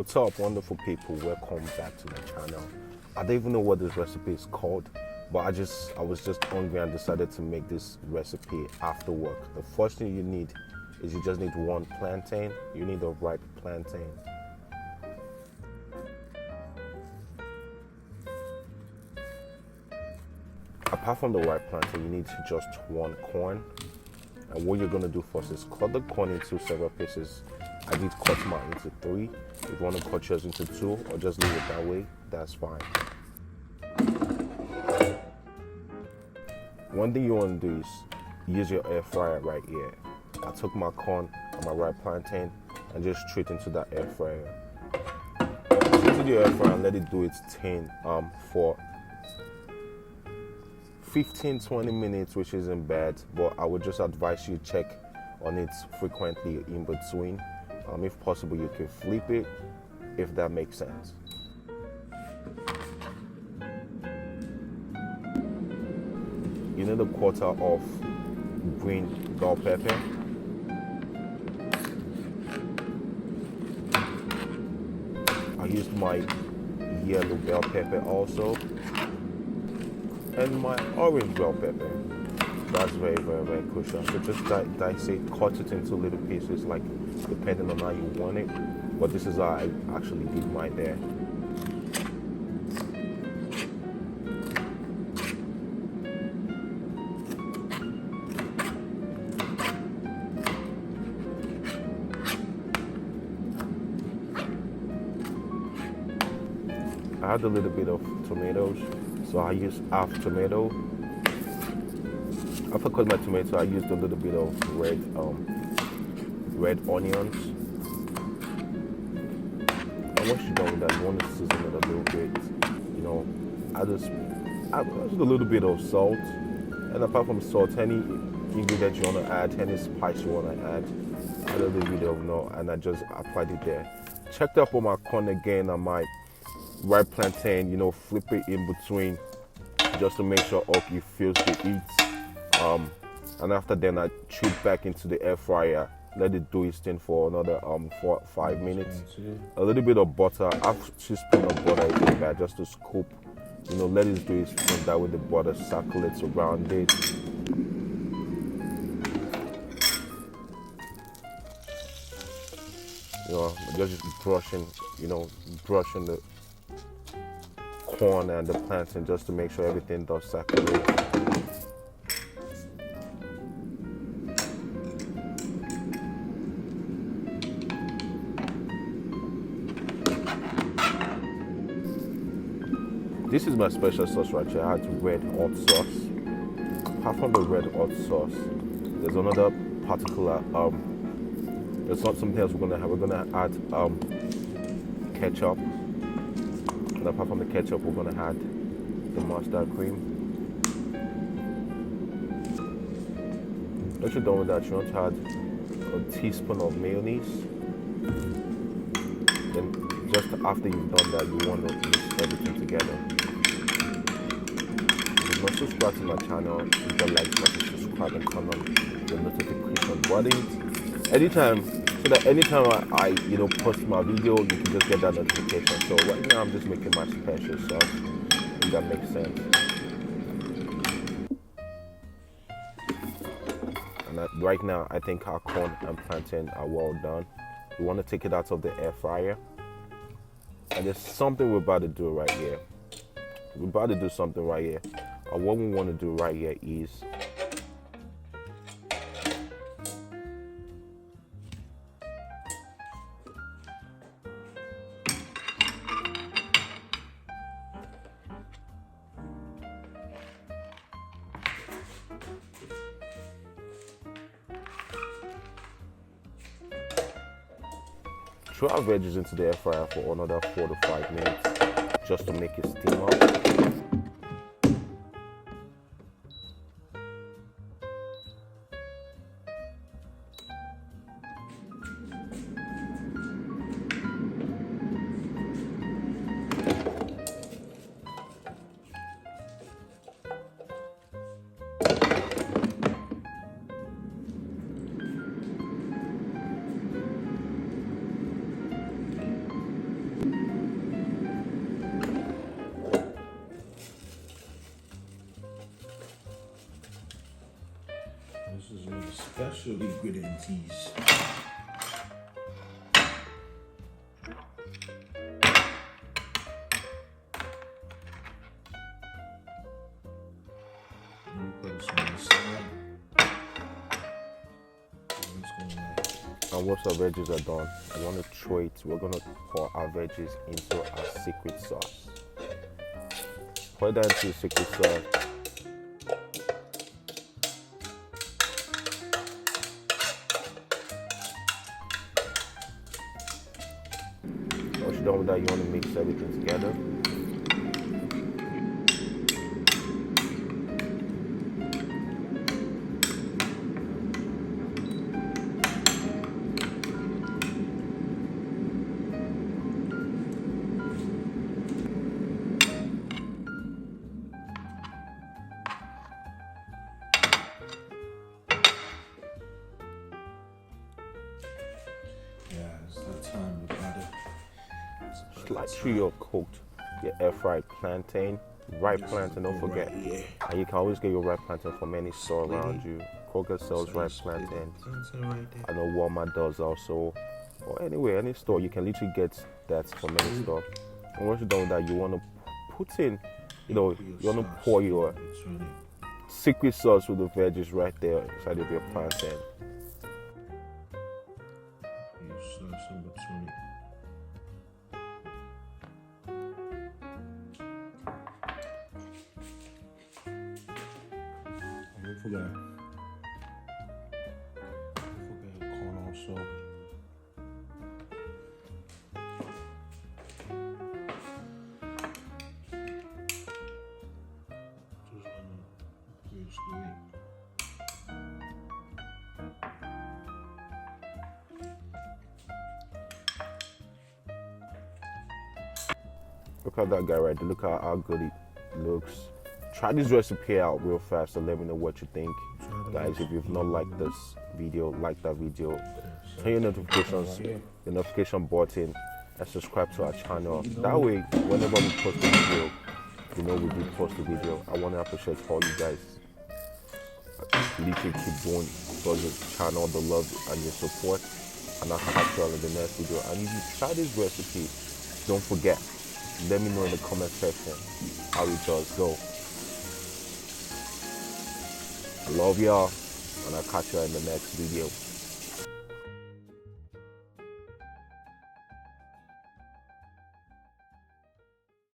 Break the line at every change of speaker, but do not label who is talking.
What's up, wonderful people? Welcome back to my channel. I don't even know what this recipe is called, but I was just hungry and decided to make this recipe after work. The first thing you need is you just need one plantain. You need a ripe plantain. Apart from the ripe plantain, you need just one corn. And what you're gonna do first is cut the corn into several pieces. I did cut mine into 3. If you want to cut yours into 2 or just leave it that way, that's fine. One thing you want to do is use your air fryer right here. I took my corn and my ripe plantain and just straight into that air fryer. Straight into the air fryer and let it do its thing for 15-20 minutes, which isn't bad, but I would just advise you check on it frequently in between. If possible, you can flip it, if that makes sense. You need a quarter of green bell pepper. I used my yellow bell pepper also, and my orange bell pepper. That's very, very, very crucial. So just dice it, cut it into little pieces, like depending on how you want it. But this is how I actually did mine there. I had a little bit of tomatoes, so I used half tomato. After cutting my tomato, I used a little bit of red onions. And once you're done with that, you want to season it a little bit. You know, add just a little bit of salt. And apart from salt, any ingredient you want to add, any spice you want to add, a little bit of and I just applied it there. Checked up on my corn again and my ripe plantain. You know, flip it in between just to make sure it feels the heat. And after then, I threw it back into the air fryer, let it do its thing for another 4-5 minutes. A little bit of butter, half teaspoon of butter isn't bad, just to scoop. You know, let it do its thing. That way the butter circulates around it. You know, just brushing the corn and the plantain just to make sure everything does circulate. This is my special sauce right here. I had red hot sauce. Apart from the red hot sauce, there's another particular there's not something else we're gonna have. We're gonna add ketchup. And apart from the ketchup, we're gonna add the mustard cream. Once you're done with that, you want to add a teaspoon of mayonnaise. Then just after you've done that, you want to mix everything together. If you're not subscribed to my channel, hit the like button, subscribe, and turn on the notification button. Anytime I post my video, you can just get that notification. So right now I'm just making my special sauce, if that makes sense. And right now I think our corn and plantain are well done. We want to take it out of the air fryer. And there's something we're about to do right here. We're about to do something right here. And what we want to do right here is throw our veggies into the air fryer for another 4 to 5 minutes just to make it steam up.
So the ingredients is
and once our veggies are done, I want to throw it. We're gonna pour our veggies into our secret sauce. Pour that into the secret sauce. Once you're done with that, you want to mix everything together.
it's that time we gotta
Slide through your cooked, your air fried plantain, ripe plantain, don't forget.
Right, yeah.
And you can always get your ripe plantain from any store around you. Kroger sells ripe plantain.
Right there.
I know Walmart does also. Or anyway, any store, you can literally get that from any store. And once you're done with that, you want to put in, you want to pour your
It's ready.
secret sauce with the veggies right there inside of your plantain.
Use sauce in between. Don't forget corn also.
Look at that guy right there. Look at how good it looks. Try this recipe out real fast and let me know what you think. Guys, if you've not liked this video, like that video. Turn your notifications, the notification button, and subscribe to our channel. That way, whenever we post a video, you know we do post a video. I want to appreciate all you guys. Literally keep doing for the channel, the love and your support. And I'll catch you all in the next video. And if you try this recipe, don't forget, let me know in the comment section how it does go. I love y'all, and I'll catch you in the next video.